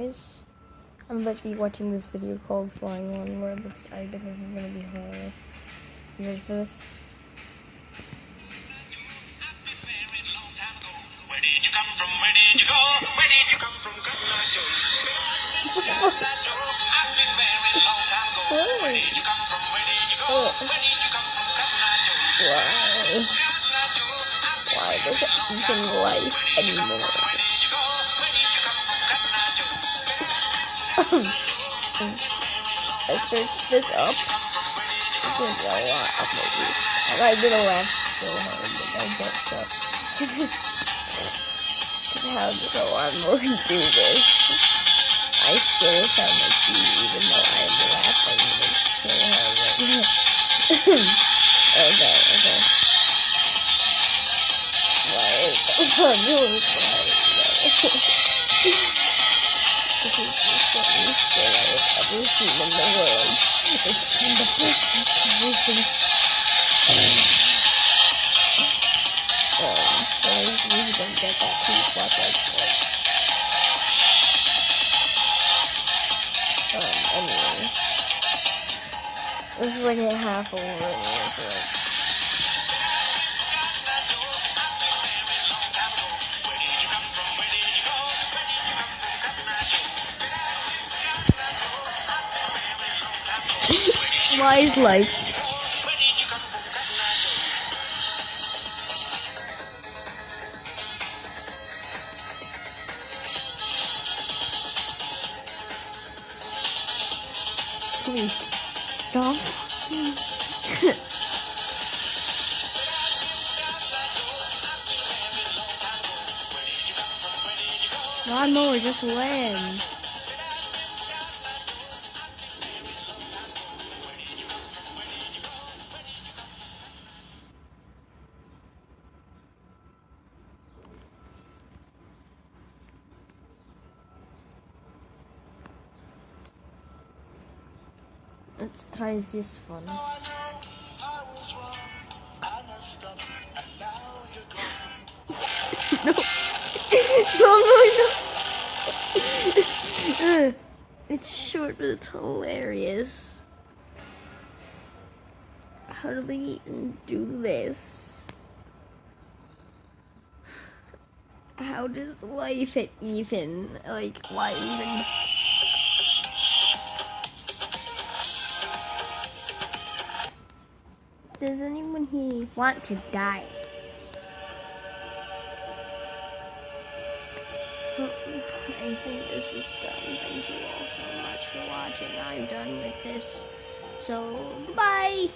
guys. I'm about to be watching this video called Flying One, where I think this is gonna be hilarious. You ready for this? Where did you come from? Where did you go? Where did you come from? I've been very long time ago. Where did you come from? Where did you go? Where did you come from? Why does it even life anymore? I searched this up. There's a lot of movies. And I'm gonna laugh so hard that I get stuck. So I'm going to do this. I still sound like you, even though I'm laughing so hard right now. Okay. Wait, I'm really sorry. This is the funniest thing I have ever seen in the world. It's in the first person. If you don't get that, please watch our sports. Anyway. This is like a half over anyway, Why is life? Please stop. Lawnmower, just win. Let's try this one. No. No. It's short, but it's hilarious. How do they even do this? How does life even, like, why even? Does anyone here want to die? I think this is done. Thank you all so much for watching. I'm done with this. So, goodbye!